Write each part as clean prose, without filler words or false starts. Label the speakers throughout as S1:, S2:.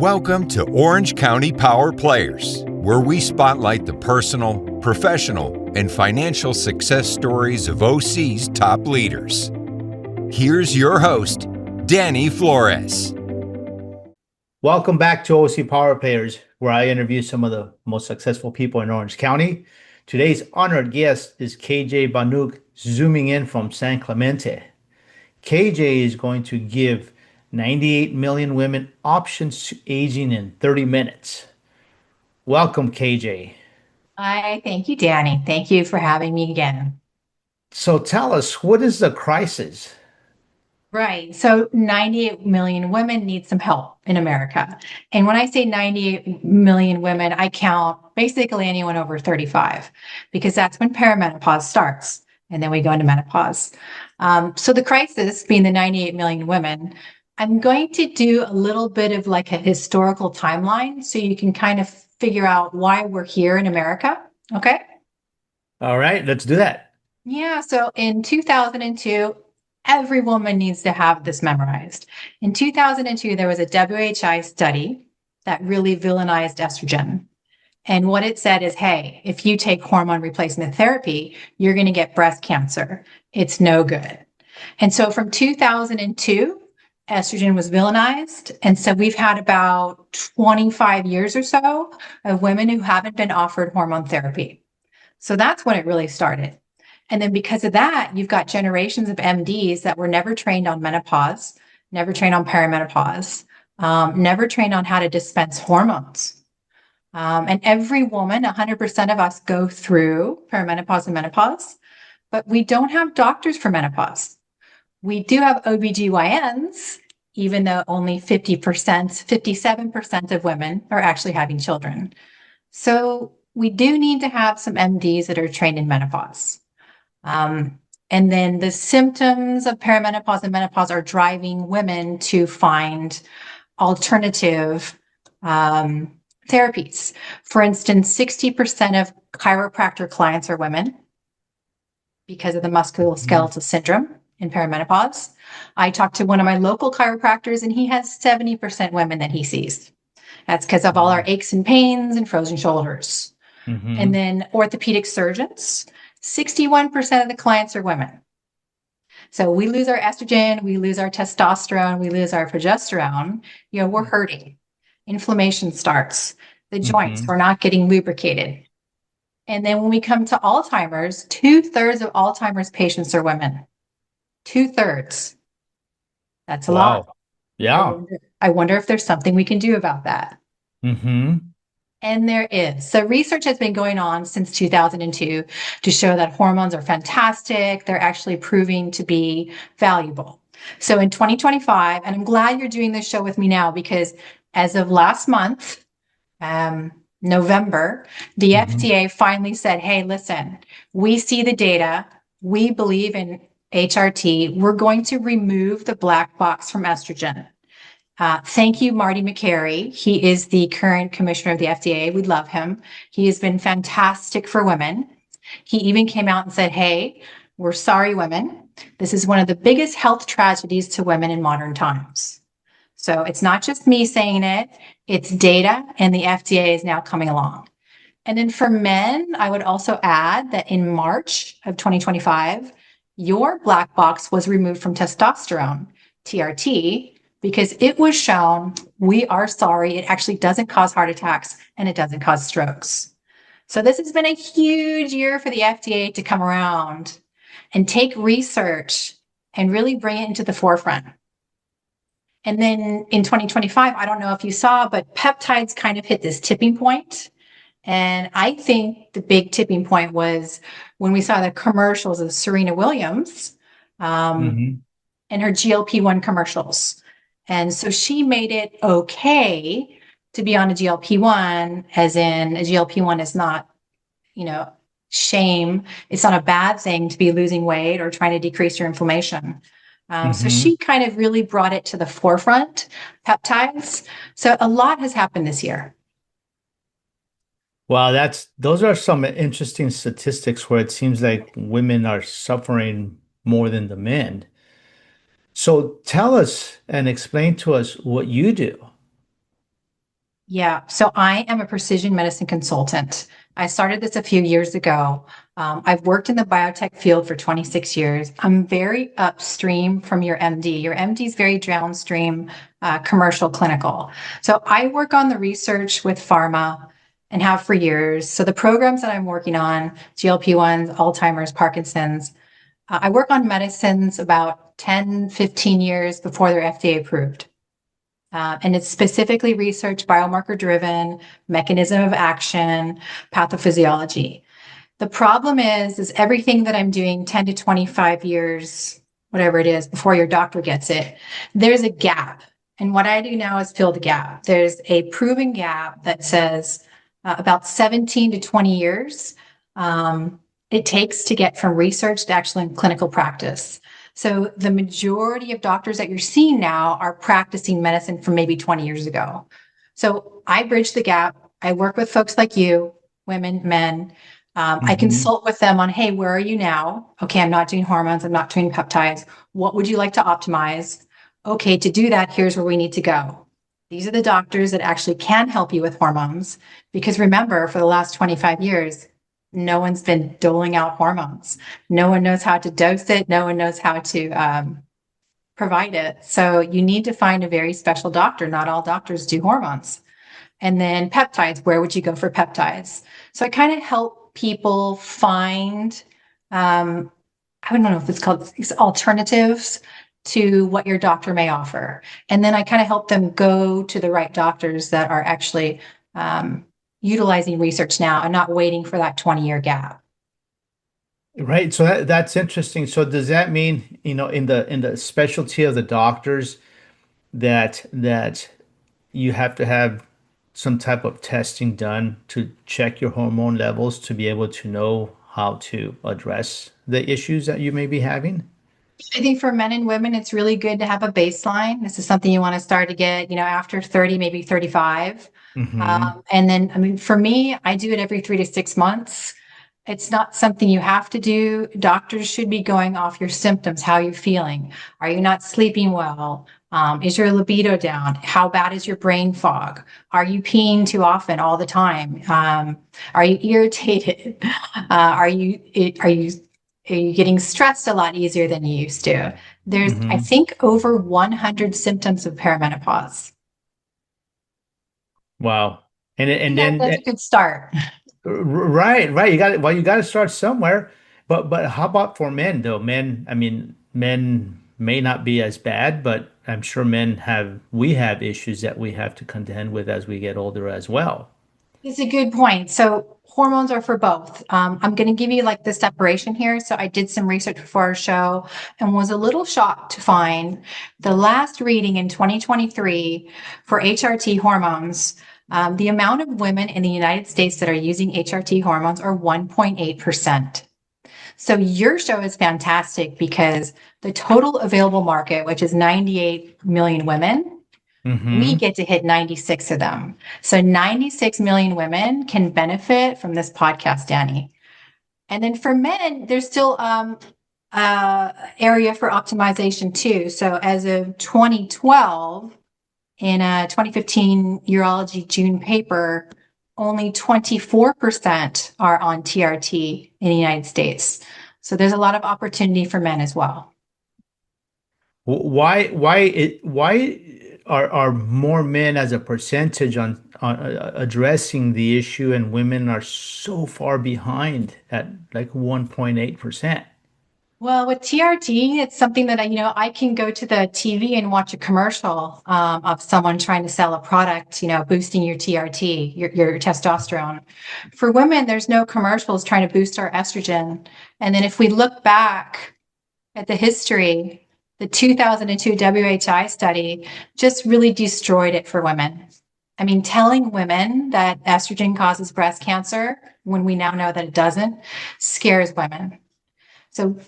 S1: Welcome to Orange County Power Players, where we spotlight the personal, professional, and financial success stories of OC's top leaders. Here's your host, Danny Flores.
S2: Welcome back to OC Power Players, where I interview some of the most successful people in Orange County. Today's honored guest is KJ Banuk, zooming in from San Clemente. KJ is going to give 98 million women options to aging in 30 minutes. Welcome, KJ.
S3: Hi, thank you, Danny. Thank you for having me again.
S2: So tell us, what is the crisis?
S3: Right. So 98 million women need some help in America. And when I say 98 million women, I count basically anyone over 35, because that's when perimenopause starts. And then we go into menopause. So the crisis being the 98 million women, I'm going to do a little bit of like a historical timeline so you can kind of figure out why we're here in America. Okay.
S2: All right, let's do that.
S3: Yeah. So in 2002, every woman needs to have this memorized. In 2002, there was a WHI study that really villainized estrogen. And what it said is, hey, if you take hormone replacement therapy, you're going to get breast cancer. It's no good. And so from 2002, estrogen was villainized. And so we've had about 25 years or so of women who haven't been offered hormone therapy. So that's when it really started. And then because of that, you've got generations of MDs that were never trained on menopause, never trained on perimenopause, never trained on how to dispense hormones. And every woman, 100% of us go through perimenopause and menopause, but we don't have doctors for menopause. We do have OBGYNs, even though only 50%, 57% of women are actually having children. So we do need to have some MDs that are trained in menopause. And then the symptoms of perimenopause and menopause are driving women to find alternative therapies. For instance, 60% of chiropractor clients are women because of the musculoskeletal syndrome in perimenopause. I talked to one of my local chiropractors and he has 70% women that he sees. That's because of all our aches and pains and frozen shoulders. And then orthopedic surgeons, 61% of the clients are women. So we lose our estrogen, we lose our testosterone, we lose our progesterone, we're hurting. Inflammation starts. The joints, we're not getting lubricated. And then when we come to Alzheimer's, 2/3 of Alzheimer's patients are women. 2/3. That's a lot.
S2: Yeah.
S3: I wonder if there's something we can do about that. And there is. So research has been going on since 2002 to show that hormones are fantastic. They're actually proving to be valuable. So in 2025, and I'm glad you're doing this show with me now, because as of last month, November, the FDA finally said, hey, listen, we see the data. We believe in HRT. We're going to remove the black box from estrogen. Thank you, Marty McCary. He is the current commissioner of the FDA. We love him. He has been fantastic for women. He even came out and said, hey, we're sorry, women. This is one of the biggest health tragedies to women in modern times. So it's not just me saying it, it's data, and the FDA is now coming along. And then for men, I would also add that in March of 2025, your black box was removed from testosterone, TRT, because it was shown, we are sorry, it actually doesn't cause heart attacks and it doesn't cause strokes. So this has been a huge year for the FDA to come around and take research and really bring it into the forefront. And then in 2025, I don't know if you saw, but peptides kind of hit this tipping point. And I think the big tipping point was when we saw the commercials of Serena Williams and her GLP-1 commercials. And so she made it okay to be on a GLP-1, as in a GLP-1 is not, shame. It's not a bad thing to be losing weight or trying to decrease your inflammation. So she kind of really brought it to the forefront, peptides. So a lot has happened this year.
S2: Wow, those are some interesting statistics where it seems like women are suffering more than the men. So tell us and explain to us what you do.
S3: Yeah, so I am a precision medicine consultant. I started this a few years ago. I've worked in the biotech field for 26 years. I'm very upstream from your MD. Your MD is very downstream, commercial clinical. So I work on the research with pharma and have for years. So the programs that I'm working on, GLP-1s, Alzheimer's, Parkinson's, I work on medicines about 10, 15 years before they're FDA approved. And it's specifically research, biomarker driven, mechanism of action, pathophysiology. The problem is everything that I'm doing 10 to 25 years, whatever it is, before your doctor gets it, there's a gap. And what I do now is fill the gap. There's a proven gap that says about 17 to 20 years it takes to get from research to actual clinical practice. So the majority of doctors that you're seeing now are practicing medicine from maybe 20 years ago. So I bridge the gap. I work with folks like you, women, men. I consult with them on, hey, where are you now? Okay, I'm not doing hormones. I'm not doing peptides. What would you like to optimize? Okay, to do that, here's where we need to go. These are the doctors that actually can help you with hormones. Because remember, for the last 25 years, no one's been doling out hormones. No one knows how to dose it. No one knows how to provide it. So you need to find a very special doctor. Not all doctors do hormones. And then peptides, where would you go for peptides? So I kind of help people find, I don't know if it's called alternatives to what your doctor may offer. And then I kind of help them go to the right doctors that are actually utilizing research now and not waiting for that 20-year gap.
S2: Right. So that's interesting. So does that mean, in the specialty of the doctors that you have to have some type of testing done to check your hormone levels to be able to know how to address the issues that you may be having?
S3: I think for men and women, it's really good to have a baseline. This is something you want to start to get, after 30, maybe 35.
S2: Hmm.
S3: And then, I mean, for me, I do it every 3 to 6 months. It's not something you have to do. Doctors should be going off your symptoms. How are you feeling? Are you not sleeping well? Is your libido down? How bad is your brain fog? Are you peeing too often all the time? Are you irritated? Are you getting stressed a lot easier than you used to? There's, I
S2: Hmm.
S3: think, over 100 symptoms of perimenopause.
S2: Wow. And then
S3: That's a good start.
S2: right. You got to start somewhere. But how about for men though? Men, I mean, men may not be as bad, but I'm sure we have issues that we have to contend with as we get older as well.
S3: It's a good point. So hormones are for both. I'm going to give you like the separation here. So I did some research before our show and was a little shocked to find the last reading in 2023 for HRT hormones. The amount of women in the United States that are using HRT hormones are 1.8%. So your show is fantastic because the total available market, which is 98 million women, we
S2: Hmm.
S3: get to hit 96 of them. So 96 million women can benefit from this podcast, Danny. And then for men, there's still area for optimization too. So as of 2012, in a 2015 Urology June paper, only 24% are on TRT in the United States. So there's a lot of opportunity for men as well.
S2: Why are more men as a percentage on addressing the issue and women are so far behind at like 1.8%?
S3: Well, with TRT, it's something that I can go to the TV and watch a commercial of someone trying to sell a product, boosting your TRT, your testosterone. For women, there's no commercials trying to boost our estrogen. And then if we look back at the history, the 2002 WHI study just really destroyed it for women. I mean, telling women that estrogen causes breast cancer when we now know that it doesn't scares women. So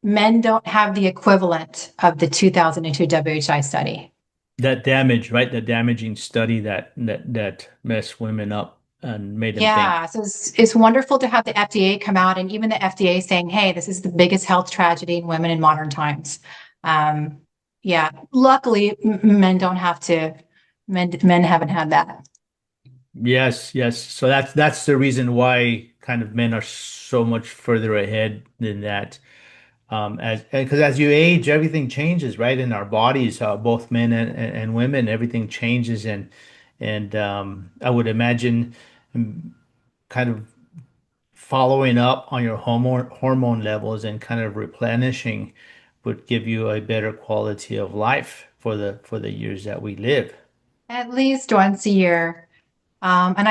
S3: men don't have the equivalent of the 2002 WHI study.
S2: That damage, right? The damaging study that messed women up and made them think.
S3: Yeah, so it's wonderful to have the FDA come out and even the FDA saying, hey, this is the biggest health tragedy in women in modern times. Yeah, luckily men don't have to, men haven't had that.
S2: Yes, yes. So that's the reason why kind of men are so much further ahead than that. As because as you age, everything changes, right? In our bodies, both men and women, everything changes, and I would imagine kind of following up on your hormone levels and kind of replenishing would give you a better quality of life for the years that we live.
S3: At least once a year. And
S2: Right.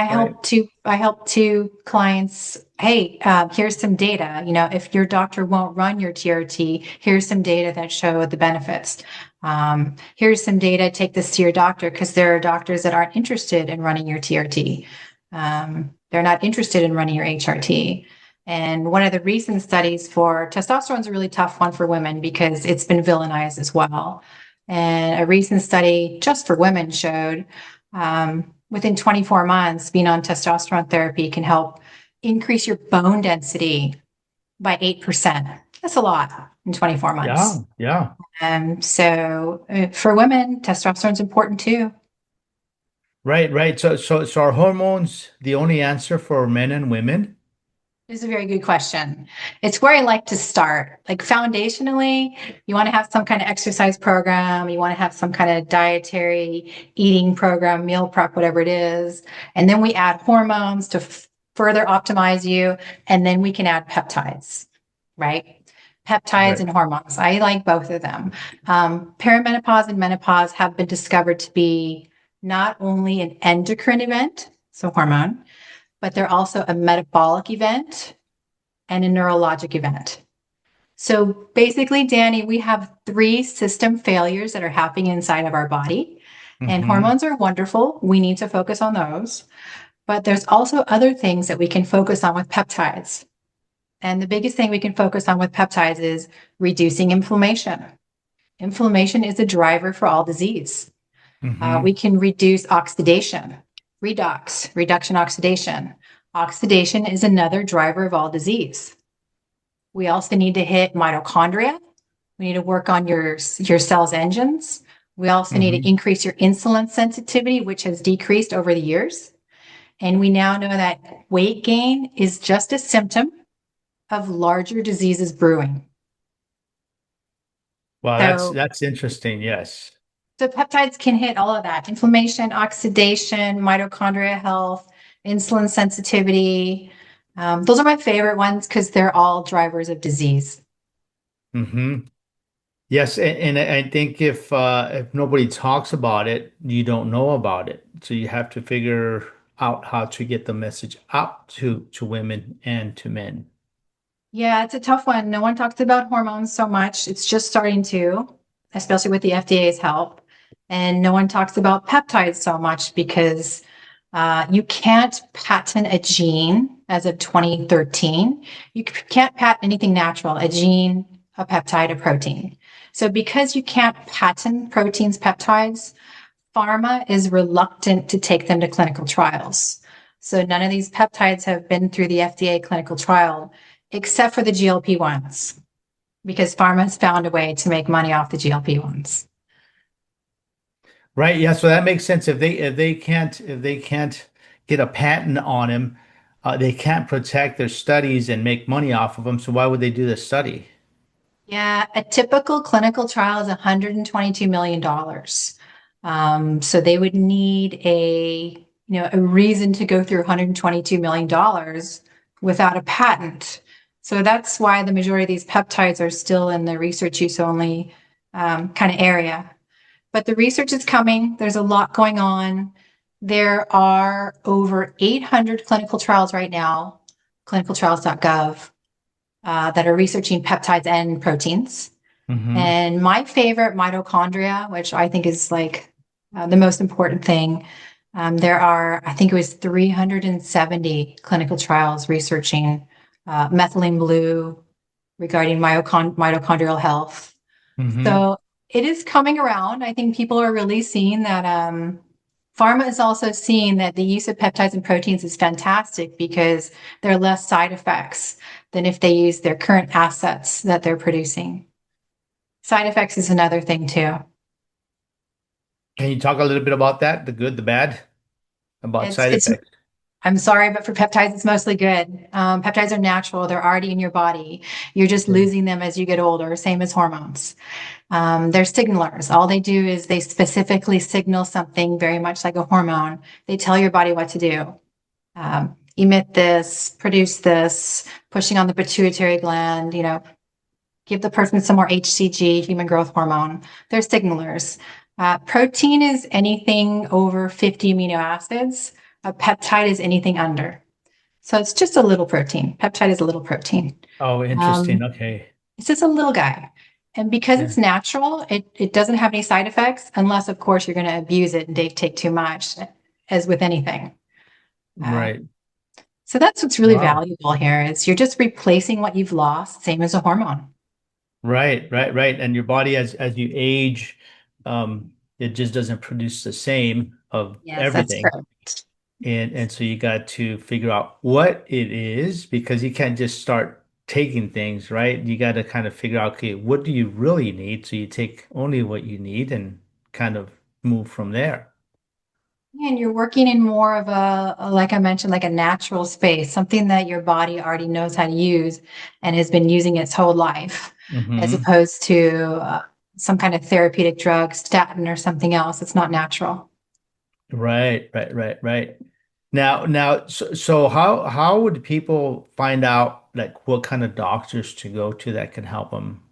S3: I help two clients. Hey, here's some data. If your doctor won't run your TRT, here's some data that show the benefits. Here's some data. Take this to your doctor because there are doctors that aren't interested in running your TRT. They're not interested in running your HRT. And one of the recent studies for testosterone is a really tough one for women because it's been villainized as well. And a recent study just for women showed within 24 months, being on testosterone therapy can help increase your bone density by 8%. That's a lot in 24
S2: Yeah,
S3: months.
S2: yeah.
S3: For women, testosterone is important too.
S2: Right, right. So are hormones the only answer for men and women?
S3: This is a very good question. It's where I like to start. Like foundationally, you want to have some kind of exercise program, you want to have some kind of dietary eating program, meal prep, whatever it is. And then we add hormones to further optimize you. And then we can add peptides, right? Peptides
S2: Right.
S3: and hormones. I like both of them. Perimenopause and menopause have been discovered to be not only an endocrine event, so hormone, but they're also a metabolic event and a neurologic event. So basically, Danny, we have three system failures that are happening inside of our body. And
S2: Mm-hmm.
S3: hormones are wonderful. We need to focus on those. But there's also other things that we can focus on with peptides. And the biggest thing we can focus on with peptides is reducing inflammation. Inflammation is a driver for all disease.
S2: Mm-hmm.
S3: We can reduce oxidation, reduction oxidation. Oxidation is another driver of all disease. We also need to hit mitochondria. We need to work on your cell's engines. We also need to
S2: Mm-hmm.
S3: increase your insulin sensitivity, which has decreased over the years. And we now know that weight gain is just a symptom of larger diseases brewing.
S2: Wow,
S3: So
S2: that's interesting. Yes.
S3: So peptides can hit all of that: inflammation, oxidation, mitochondria health, insulin sensitivity. Those are my favorite ones because they're all drivers of disease.
S2: Mm-hmm. Yes, and I think if nobody talks about it, you don't know about it. So you have to figure out how to get the message out to women and to men.
S3: Yeah, it's a tough one. No one talks about hormones so much. It's just starting to, especially with the FDA's help. And no one talks about peptides so much because you can't patent a gene as of 2013. You can't patent anything natural, a gene, a peptide, a protein. So because you can't patent proteins, peptides, pharma is reluctant to take them to clinical trials. So none of these peptides have been through the FDA clinical trial except for the GLP-1s because pharma has found a way to make money off the GLP-1s.
S2: Right. Yeah. So that makes sense. If they can't get a patent on him, they can't protect their studies and make money off of them. So why would they do the study?
S3: Yeah, a typical clinical trial is $122 million. So they would need a reason to go through $122 million without a patent. So that's why the majority of these peptides are still in the research use only kind of area. But the research is coming. There's a lot going on. There are over 800 clinical trials right now, clinicaltrials.gov, that are researching peptides and proteins.
S2: Hmm.
S3: And my favorite, mitochondria, which I think is like the most important thing. There are, I think it was 370 clinical trials researching methylene blue regarding mitochondrial health.
S2: Hmm.
S3: So it is coming around. I think people are really seeing that. Pharma is also seeing that the use of peptides and proteins is fantastic because there are less side effects than if they use their current assets that they're producing. Side effects is another thing too.
S2: Can you talk a little bit about that? The good, the bad? about
S3: It's
S2: side
S3: it's
S2: effects.
S3: I'm sorry, but for peptides, it's mostly good. Peptides are natural. They're already in your body. You're just
S2: Okay.
S3: losing them as you get older, same as hormones. They're signalers. All they do is they specifically signal something very much like a hormone. They tell your body what to do. Emit this, produce this, pushing on the pituitary gland, give the person some more HCG, human growth hormone. They're signalers. Protein is anything over 50 amino acids. A peptide is anything under. So it's just a little protein. Peptide is a little protein.
S2: Oh, interesting.
S3: Um,
S2: Okay.
S3: it's just a little guy. And because
S2: Yeah.
S3: it's natural, it doesn't have any side effects, unless, of course, you're going to abuse it and take too much, as with anything. Uh,
S2: Right.
S3: so that's what's really
S2: Wow.
S3: valuable here is you're just replacing what you've lost, same as a hormone.
S2: Right, right, right. And your body, as you age, it just doesn't produce the same of
S3: Yes, that's
S2: everything.
S3: correct.
S2: And so you got to figure out what it is because you can't just start taking things, right? You got to kind of figure out, okay, what do you really need? So you take only what you need and kind of move from there.
S3: And you're working in more of like I mentioned, like a natural space, something that your body already knows how to use and has been using its whole life, as
S2: Hmm.
S3: opposed to some kind of therapeutic drug, statin or something else. It's not natural.
S2: Right, right, right, right. So how would people find out like what kind of doctors to go to that can help them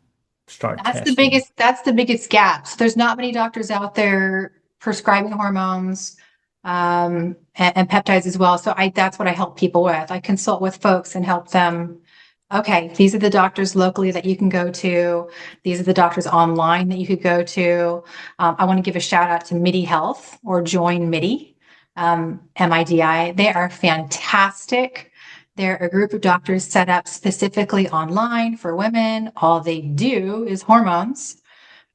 S2: start testing?
S3: That's the biggest gap. So there's not many doctors out there prescribing hormones, and peptides as well. So that's what I help people with. I consult with folks and help them. Okay, these are the doctors locally that you can go to. These are the doctors online that you could go to. I want to give a shout out to MIDI Health or Join MIDI, MIDI. They are fantastic. They're a group of doctors set up specifically online for women. All they do is hormones,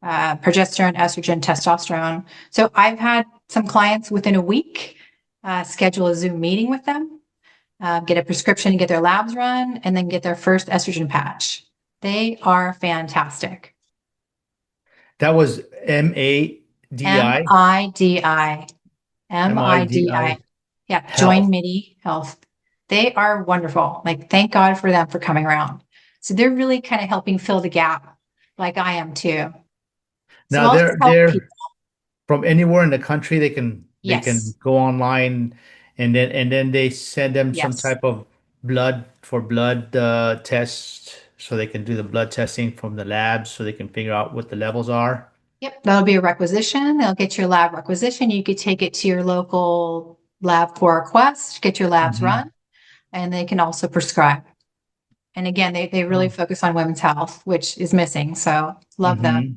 S3: progesterone, estrogen, testosterone. So I've had some clients within a week schedule a Zoom meeting with them, get a prescription, get their labs run, and then get their first estrogen patch. They are fantastic.
S2: That was MADI,
S3: MIDI. MIDI.
S2: MIDI
S3: Yeah, Join
S2: Health.
S3: MIDI Health. They are wonderful. Like, thank God for them for coming around. So they're really kind of helping fill the gap, like I am too. So
S2: Now
S3: I'll just help people.
S2: they're from anywhere in the country. They can
S3: Yes,
S2: go online and then they send them some
S3: yes.
S2: type of blood test so they can do the blood testing from the labs so they can figure out what the levels are.
S3: Yep, that'll be a requisition. They'll get your lab requisition. You could take it to your local lab for a request, get your labs
S2: Hmm.
S3: run, and they can also prescribe. And again, they really
S2: Oh.
S3: focus on women's health, which is missing. So love them.
S2: Hmm.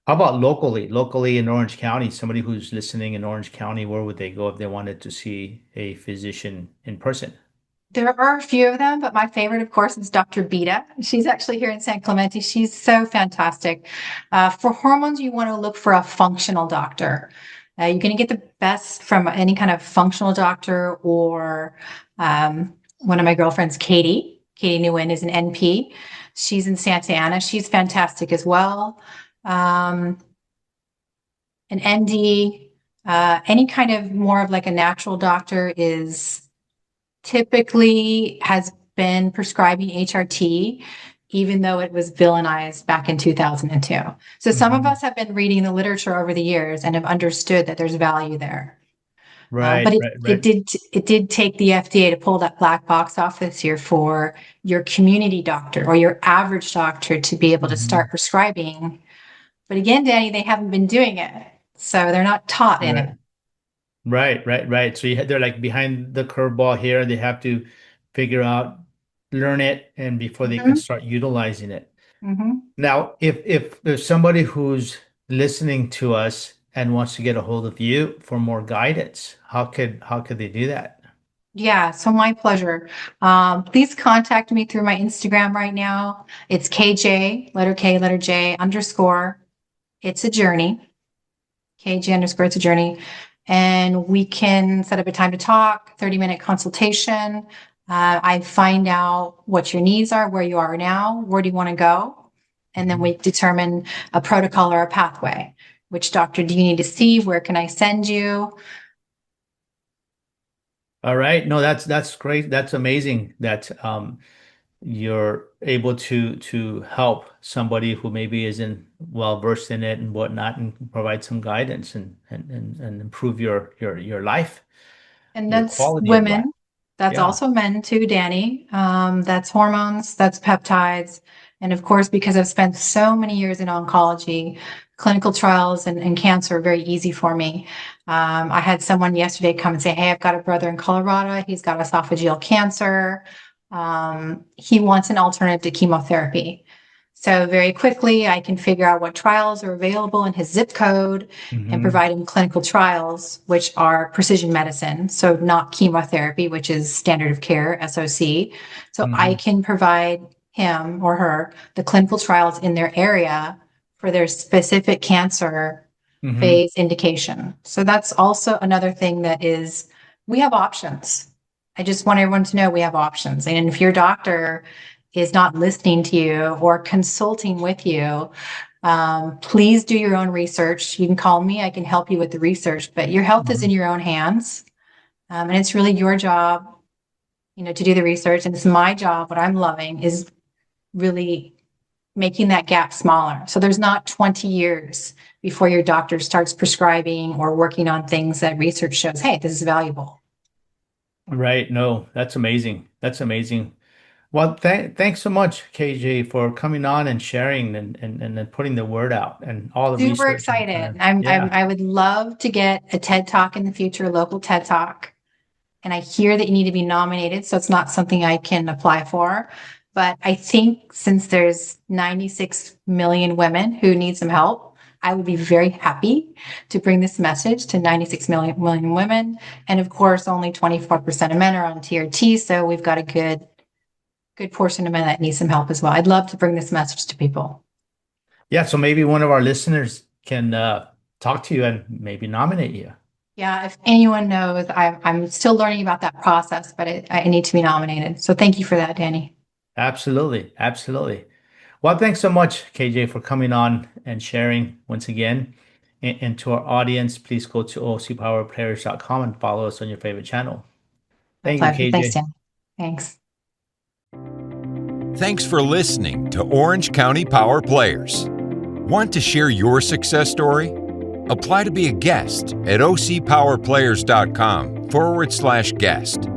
S2: How about locally? Locally in Orange County, somebody who's listening in Orange County, where would they go if they wanted to see a physician in person?
S3: There are a few of them, but my favorite, of course, is Dr. Beta. She's actually here in San Clemente. She's so fantastic. For hormones, you want to look for a functional doctor. You're going to get the best from any kind of functional doctor or one of my girlfriends, Katie Nguyen, is an NP. She's in Santa Ana. She's fantastic as well. Um, an ND, any kind of more of like a natural doctor is typically has been prescribing HRT, even though it was villainized back in 2002. So some of
S2: Hmm.
S3: us have been reading the literature over the years and have understood that there's value there. But
S2: Right, right, right.
S3: it did take the FDA to pull that black box off this year for your community doctor or your average doctor to be able to start
S2: Hmm.
S3: prescribing. But again, Danny, they haven't been doing it. So they're not taught in
S2: Right.
S3: it.
S2: Right, right, right. So they're like behind the curveball here. They have to figure out, learn it, and before they can
S3: Mhm,
S2: start utilizing it.
S3: mhm.
S2: Now, if there's somebody who's listening to us and wants to get a hold of you for more guidance, how could they do that?
S3: Yeah, so my pleasure. Please contact me through my Instagram right now. It's KJ, letter K, letter J underscore. It's a journey. KJ underscore, it's a journey. And we can set up a time to talk, 30-minute consultation. I find out what your needs are, where you are now, where do you want to go? And then
S2: Mhm.
S3: we determine a protocol or a pathway. Which doctor do you need to see? Where can I send you?
S2: All right. No, that's great. That's amazing that you're able to help somebody who maybe isn't well versed in it and whatnot, and provide some guidance and improve your life,
S3: And
S2: your
S3: that's
S2: quality of life.
S3: women. That's
S2: Yeah.
S3: also men too, Danny. That's hormones, that's peptides. And of course, because I've spent so many years in oncology, clinical trials and cancer are very easy for me. I had someone yesterday come and say, hey, I've got a brother in Colorado. He's got esophageal cancer. He wants an alternative to chemotherapy. So very quickly, I can figure out what trials are available in his zip code and
S2: Hmm.
S3: provide him clinical trials, which are precision medicine. So not chemotherapy, which is standard of care, SOC. So I
S2: Hmm.
S3: can provide him or her the clinical trials in their area for their specific cancer
S2: Hmm.
S3: phase indication. So that's also another thing that is, we have options. I just want everyone to know we have options. And if your doctor is not listening to you or consulting with you, please do your own research. You can call me, I can help you with the research, but your health is in
S2: Hmm.
S3: your own hands. And it's really your job, to do the research. And it's my job. What I'm loving is really making that gap smaller. So there's not 20 years before your doctor starts prescribing or working on things that research shows, hey, this is valuable.
S2: Right. No, that's amazing. That's amazing. Well, thanks so much, KJ, for coming on and sharing and then putting the word out and all the
S3: Super
S2: research
S3: excited.
S2: and yeah.
S3: I would love to get a TED Talk in the future, local TED Talk. And I hear that you need to be nominated, so it's not something I can apply for. But I think since there's 96 million women who need some help, I would be very happy to bring this message to 96 million women. And of course, only 24% of men are on TRT, so we've got a good portion of men that need some help as well. I'd love to bring this message to people.
S2: Yeah, so maybe one of our listeners can talk to you and maybe nominate you.
S3: Yeah, if anyone knows, I'm still learning about that process, but I need to be nominated. So thank you for that, Danny.
S2: Absolutely. Absolutely. Well, thanks so much, KJ, for coming on and sharing once again. And to our audience, please go to ocpowerplayers.com and follow us on your favorite channel.
S3: My
S2: Thank you,
S3: pleasure. Thanks,
S2: KJ.
S3: Danny. Thanks.
S1: Thanks for listening to Orange County Power Players. Want to share your success story? Apply to be a guest at ocpowerplayers.com/guest.